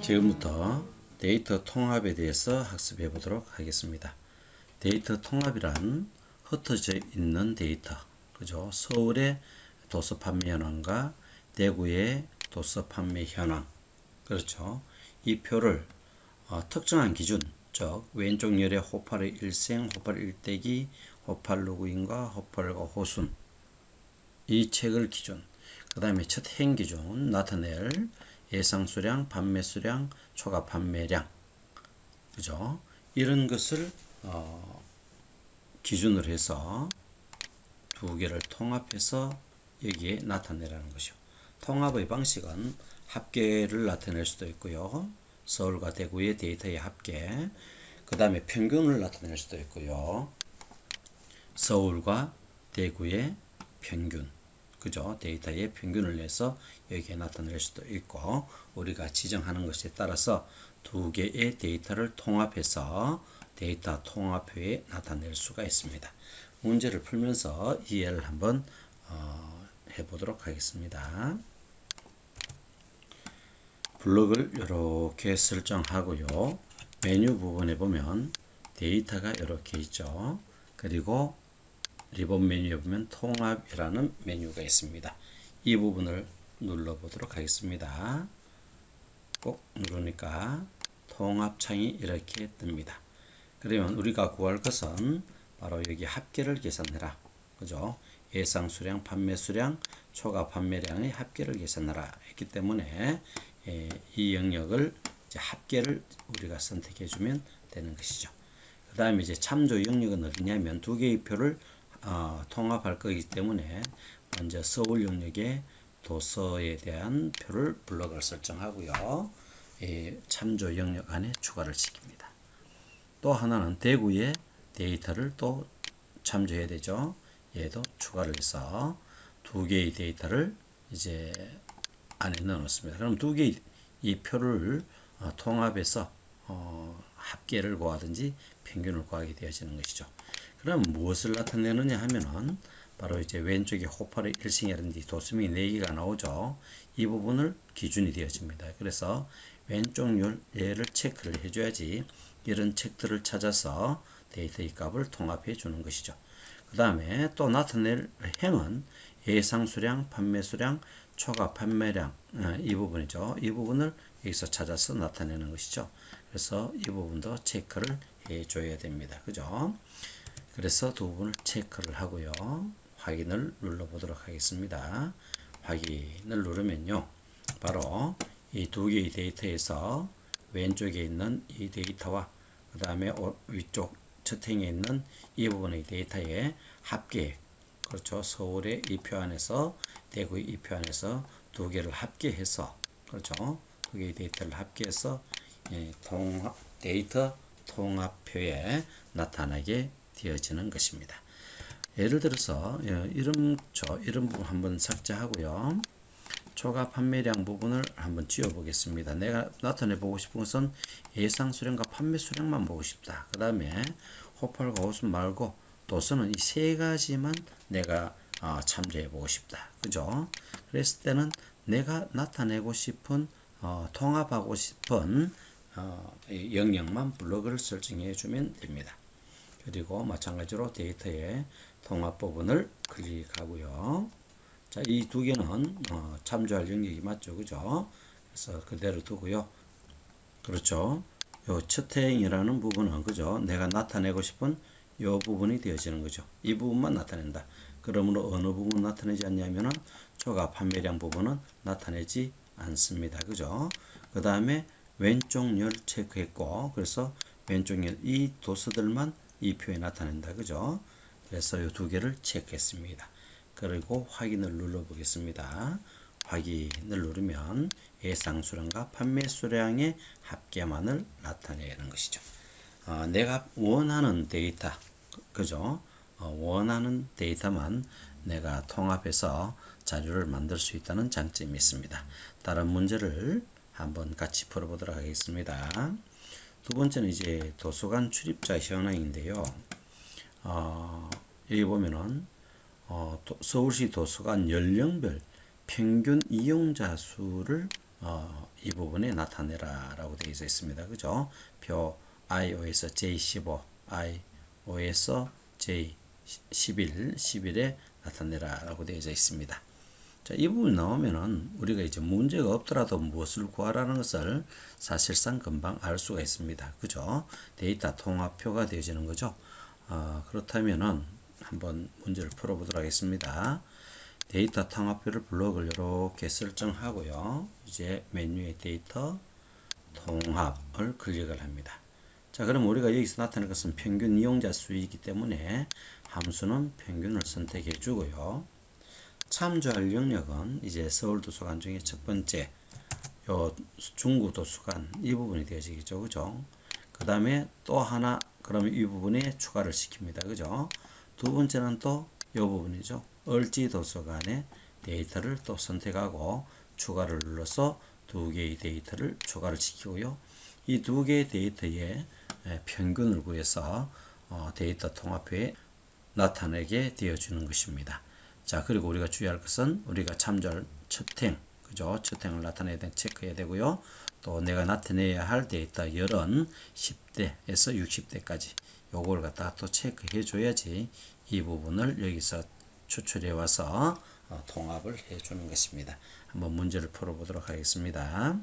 지금부터 데이터 통합에 대해서 학습해 보도록 하겠습니다. 데이터 통합이란 흩어져 있는 데이터, 그죠? 서울의 도서 판매 현황과 대구의 도서 판매 현황, 그렇죠? 이 표를 특정한 기준, 즉 왼쪽 열의 호팔의 일생, 호팔 일대기, 호팔 로그인과 호팔과 호순, 이 책을 기준, 그 다음에 첫 행 기준 나타낼 예상 수량, 판매 수량, 초과 판매량, 그죠? 이런 것을 기준으로 해서 두 개를 통합해서 여기에 나타내라는 것이요. 통합의 방식은 합계를 나타낼 수도 있고요. 서울과 대구의 데이터의 합계, 그 다음에 평균을 나타낼 수도 있고요. 서울과 대구의 평균, 그죠? 데이터의 평균을 내서 여기에 나타낼 수도 있고, 우리가 지정하는 것에 따라서 두 개의 데이터를 통합해서 데이터 통합표에 나타낼 수가 있습니다. 문제를 풀면서 이해를 한번 해보도록 하겠습니다. 블록을 이렇게 설정하고요. 메뉴 부분에 보면 데이터가 이렇게 있죠. 그리고 리본 메뉴에 보면 통합이라는 메뉴가 있습니다. 이 부분을 눌러보도록 하겠습니다. 꼭 누르니까 통합창이 이렇게 뜹니다. 그러면 우리가 구할 것은 바로 여기 합계를 계산해라, 그죠? 예상 수량, 판매 수량, 초과 판매량의 합계를 계산하라 했기 때문에 이 영역을 이제 합계를 우리가 선택해 주면 되는 것이죠. 그 다음에 이제 참조 영역은 어디냐면 두 개의 표를 통합할 거기 때문에 먼저 서울 영역에 도서에 대한 표를 블록을 설정하고요. 참조 영역 안에 추가를 시킵니다. 또 하나는 대구의 데이터를 또 참조해야 되죠. 얘도 추가를 해서 두 개의 데이터를 이제 안에 넣어 놓습니다. 그럼 두 개의 이 표를 통합해서 합계를 구하든지 평균을 구하게 되어지는 것이죠. 그럼 무엇을 나타내느냐 하면은 바로 이제 왼쪽에 호팔의 일생이라든지 도수명이 4개가 나오죠. 이 부분을 기준이 되어집니다. 그래서 왼쪽 얘를 체크를 해줘야지 이런 책들을 찾아서 데이터의 값을 통합해 주는 것이죠. 그 다음에 또 나타낼 행은 예상 수량, 판매 수량, 초과 판매량, 이 부분이죠. 이 부분을 여기서 찾아서 나타내는 것이죠. 그래서 이 부분도 체크를 해 줘야 됩니다. 그죠? 그래서 두 부분을 체크를 하고요. 확인을 눌러 보도록 하겠습니다. 확인을 누르면요. 바로 이 두 개의 데이터에서 왼쪽에 있는 이 데이터와 그 다음에 위쪽 첫 행에 있는 이 부분의 데이터의 합계, 그렇죠. 서울의 이 표 안에서 대구의 이 표 안에서 두 개를 합계해서, 그렇죠. 두 개의 데이터를 합계해서 데이터 통합표에 나타나게 되어지는 것입니다. 예를 들어서 이런 부분 한번 삭제하고요. 초과 판매량 부분을 한번 지워 보겠습니다. 내가 나타내 보고 싶은 것은 예상 수량과 판매 수량만 보고 싶다. 그 다음에 호팔과 호순 말고 도서는 이 세 가지만 내가 참조해 보고 싶다. 그죠? 그랬을 때는 내가 나타내고 싶은 통합하고 싶은 영역만 블록을 설정해 주면 됩니다. 그리고 마찬가지로 데이터의 통합 부분을 클릭하고요. 자, 이 두 개는 참조할 영역이 맞죠, 그죠? 그래서 그대로 두고요. 그렇죠? 요 첫 행이라는 부분은, 그죠? 내가 나타내고 싶은 요 부분이 되어지는 거죠. 이 부분만 나타낸다. 그러므로 어느 부분 나타내지 않냐면은 초과 판매량 부분은 나타내지 않습니다. 그죠? 그 다음에 왼쪽 열 체크했고, 그래서 왼쪽 열 이 도서들만 이 표에 나타낸다. 그죠? 그래서 이 두 개를 체크했습니다. 그리고 확인을 눌러 보겠습니다. 확인을 누르면 예상 수량과 판매 수량의 합계만을 나타내는 것이죠. 내가 원하는 데이터, 그죠? 원하는 데이터만 내가 통합해서 자료를 만들 수 있다는 장점이 있습니다. 다른 문제를 한번 같이 풀어보도록 하겠습니다. 두 번째는 이제 도서관 출입자 현황인데요. 여기 보면은 서울시 도서관 연령별 평균 이용자 수를 이 부분에 나타내라 라고 되어 있습니다. 그죠? 표 IO에서 J15, IO에서 J11, 11에 나타내라 라고 되어 있습니다. 자, 이 부분 나오면은 우리가 이제 문제가 없더라도 무엇을 구하라는 것을 사실상 금방 알 수가 있습니다. 그죠? 데이터 통합표가 되어지는 거죠. 그렇다면은 한번 문제를 풀어보도록 하겠습니다. 데이터 통합표를 블록을 이렇게 설정하고요. 이제 메뉴의 데이터 통합을 클릭을 합니다. 자, 그럼 우리가 여기서 나타낼 것은 평균 이용자 수이기 때문에 함수는 평균을 선택해 주고요. 참조할 영역은 이제 서울도서관 중에 첫 번째 요 중구도서관 이 부분이 되어지겠죠. 그죠? 그 다음에 또 하나 그러면 이 부분에 추가를 시킵니다. 그죠? 두 번째는 또 이 부분이죠. 을지도서관의 데이터를 또 선택하고 추가를 눌러서 두 개의 데이터를 추가를 시키고요. 이 두 개의 데이터의 평균을 구해서 데이터 통합표에 나타내게 되어주는 것입니다. 자, 그리고 우리가 주의할 것은 우리가 참조할 첫행, 그죠? 첫행을 나타내야 되 체크해야 되고요. 또 내가 나타내야 할 데이터 열은 10대에서 60대까지 요걸 갖다가 또 체크해 줘야지 이 부분을 여기서 추출해 와서 통합을 해 주는 것입니다. 한번 문제를 풀어보도록 하겠습니다.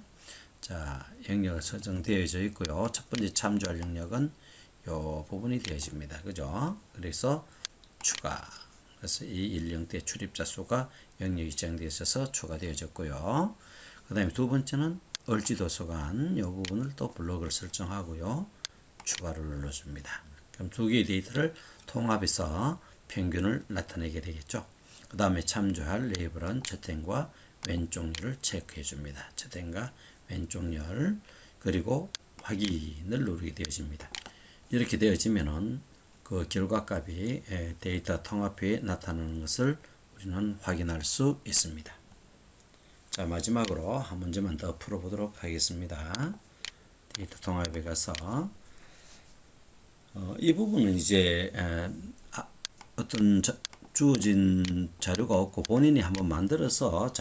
자, 영역은 설정되어져 있고요. 첫 번째 참조할 영역은 요 부분이 되어집니다. 그죠? 그래서 추가. 그래서 이 1형대 출입자 수가 영역이 지정되어 있어서 추가되어졌고요. 그 다음에 두 번째는 을지도서관 이 부분을 또 블록을 설정하고요. 추가를 눌러줍니다. 그럼 두 개의 데이터를 통합해서 평균을 나타내게 되겠죠. 그 다음에 참조할 레이블은 첫행과 왼쪽 열을 체크해 줍니다. 첫행과 왼쪽 열 그리고 확인을 누르게 되어집니다. 이렇게 되어지면은 그 결과값이 데이터 통합표에 나타나는 것을 우리는 확인할 수 있습니다. 자, 마지막으로 한 문제만 더 풀어보도록 하겠습니다. 데이터 통합에 가서 이 부분은 이제 어떤 주어진 자료가 없고 본인이 한번 만들어서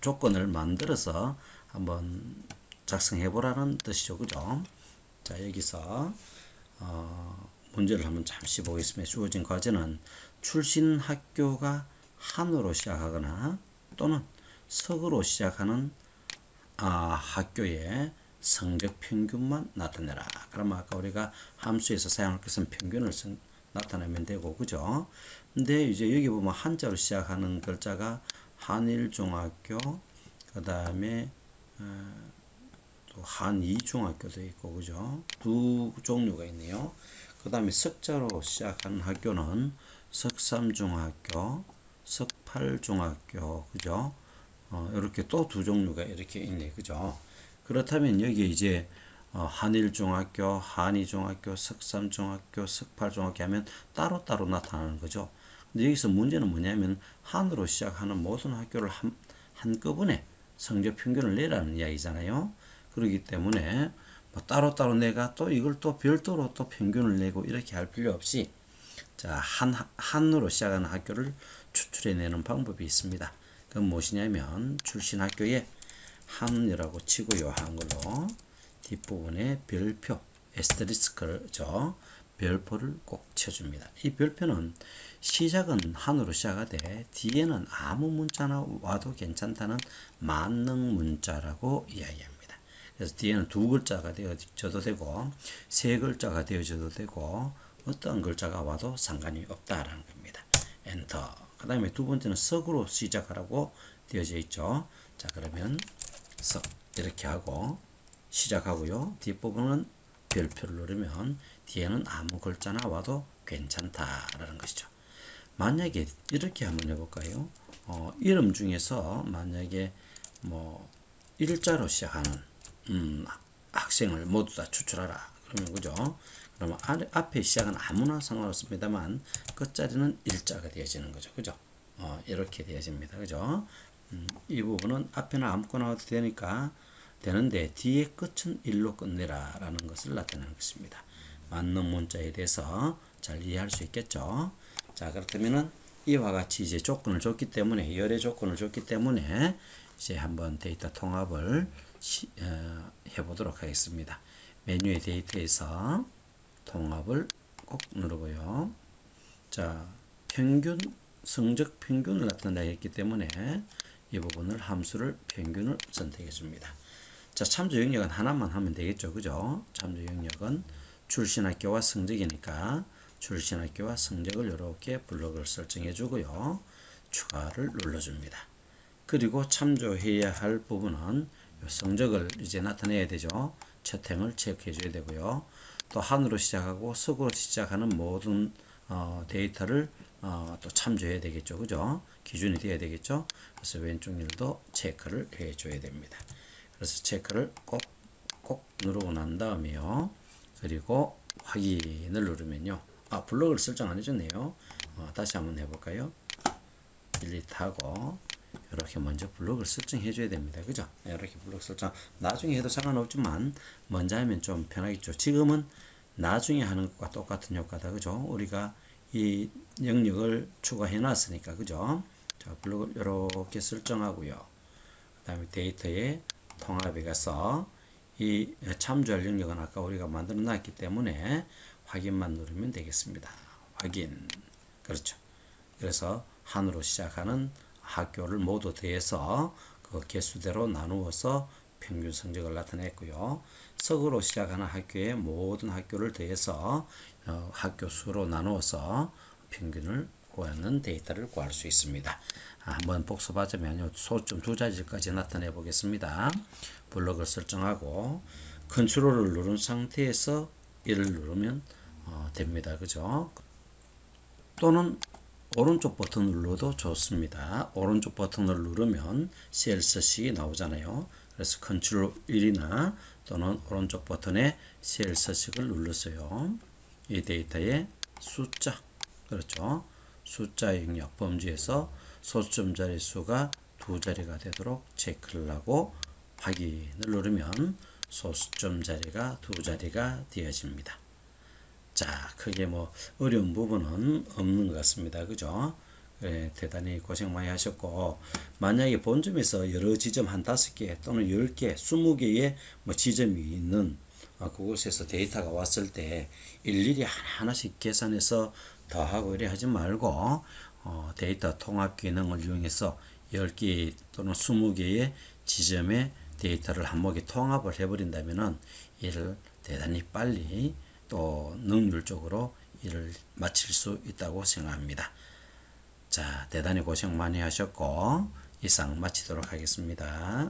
조건을 만들어서 한번 작성해 보라는 뜻이죠. 그죠? 자, 여기서 문제를 한번 잠시 보겠습니다. 주어진 과제는 출신 학교가 한으로 시작하거나 또는 석으로 시작하는 학교의 성적 평균만 나타내라. 그러면 아까 우리가 함수에서 사용할 것은 평균을 나타내면 되고, 그죠? 근데 이제 여기 보면 한자로 시작하는 글자가 한일중학교, 그 다음에 또 한이중학교도 있고, 그죠? 두 종류가 있네요. 그 다음에 석자로 시작하는 학교는 석삼중학교, 석팔중학교, 그죠? 이렇게 또 두 종류가 이렇게 있네, 그죠? 그렇다면 여기 이제 한일중학교, 한이중학교, 석삼중학교, 석팔중학교 하면 따로따로 나타나는 거죠. 근데 여기서 문제는 뭐냐면 한으로 시작하는 모든 학교를 한꺼번에 성적 평균을 내라는 이야기잖아요. 그렇기 때문에 뭐 따로따로 내가 또 이걸 또 별도로 또 평균을 내고 이렇게 할 필요 없이 자, 한으로 시작하는 학교를 추출해내는 방법이 있습니다. 그건 무엇이냐면 출신 학교에 한이라고 치고요. 한글로 뒷부분에 별표 에스테리스크죠. 별표를 꼭 쳐줍니다. 이 별표는 시작은 한으로 시작하되 뒤에는 아무 문자나 와도 괜찮다는 만능 문자라고 이야기합니다. 그래서 뒤에는 두 글자가 되어져도 되고 세 글자가 되어져도 되고 어떤 글자가 와도 상관이 없다라는 겁니다. 엔터. 그 다음에 두 번째는 석으로 시작하라고 되어져 있죠. 자, 그러면 석 이렇게 하고 시작하고요. 뒷부분은 별표를 누르면 뒤에는 아무 글자나 와도 괜찮다라는 것이죠. 만약에 이렇게 한번 해볼까요? 이름 중에서 만약에 뭐 일자로 시작하는 학생을 모두 다 추출하라. 그러면 그죠? 그러면 앞에 시작은 아무나 상관없습니다만 끝자리는 일자가 되어지는 거죠. 그죠? 이렇게 되어집니다. 그죠? 이 부분은 앞에는 아무거나 와도 되는데 뒤에 끝은 일로 끝내라 라는 것을 나타내는 것입니다. 맞는 문자에 대해서 잘 이해할 수 있겠죠. 자, 그렇다면은 이와 같이 이제 조건을 줬기 때문에 열의 조건을 줬기 때문에 이제 한번 데이터 통합을 해보도록 하겠습니다. 메뉴의 데이터에서 통합을 꼭 누르고요. 자, 평균, 성적 평균을 나타내야 했기 때문에 이 부분을 함수를 평균을 선택해 줍니다. 자, 참조 영역은 하나만 하면 되겠죠. 그죠? 참조 영역은 출신학교와 성적이니까 출신학교와 성적을 이렇게 블록을 설정해 주고요. 추가를 눌러줍니다. 그리고 참조해야 할 부분은 성적을 이제 나타내야 되죠. 첫 행을 체크해 줘야 되고요. 또 한으로 시작하고 석으로 시작하는 모든 데이터를 또 참조해야 되겠죠. 그죠? 기준이 되어야 되겠죠. 그래서 왼쪽 일도 체크를 해 줘야 됩니다. 그래서 체크를 꼭 누르고 난 다음에요. 그리고 확인을 누르면요. 블록을 설정 안 해줬네요. 다시 한번 해볼까요? 딜리트하고 이렇게 먼저 블록을 설정해 줘야 됩니다. 그죠? 이렇게 블록 설정 나중에 해도 상관없지만 먼저 하면 좀 편하겠죠. 지금은 나중에 하는 것과 똑같은 효과다. 그죠? 우리가 이 영역을 추가해 놨으니까. 그죠? 자, 블록을 이렇게 설정하고요. 그 다음에 데이터에 통합에 가서 이 참조할 영역은 아까 우리가 만들어 놨기 때문에 확인만 누르면 되겠습니다. 확인. 그렇죠. 그래서 한으로 시작하는 학교를 모두 더해서 그 개수대로 나누어서 평균 성적을 나타냈고요. 석으로 시작하는 학교의 모든 학교를 더해서 학교 수로 나누어서 평균을 구하는 데이터를 구할 수 있습니다. 한번 복습하자면 소점 두 자리까지 나타내 보겠습니다. 블록을 설정하고 컨트롤을 누른 상태에서 이를 누르면 됩니다. 그죠? 또는 오른쪽 버튼을 눌러도 좋습니다. 오른쪽 버튼을 누르면 셀 서식이 나오잖아요. 그래서 컨트롤 1이나 또는 오른쪽 버튼에 셀 서식을 눌러서요. 이 데이터의 숫자, 그렇죠? 숫자 영역 범주에서 소점 자리 수가 두 자리가 되도록 체크를 하고 확인을 누르면 소수점 자리가 두 자리가 되어집니다. 자, 크게 뭐 어려운 부분은 없는 것 같습니다. 그죠? 대단히 고생 많이 하셨고, 만약에 본점에서 여러 지점 한 5개 또는 10개, 20개의 뭐 지점이 있는 그곳에서 데이터가 왔을 때 일일이 하나하나씩 계산해서 더하고 이래 하지 말고 데이터 통합 기능을 이용해서 10개 또는 20개의 지점의 데이터를 한목에 통합을 해버린다면은 이를 대단히 빨리 또 능률적으로 일을 마칠 수 있다고 생각합니다. 자, 대단히 고생 많이 하셨고 이상 마치도록 하겠습니다.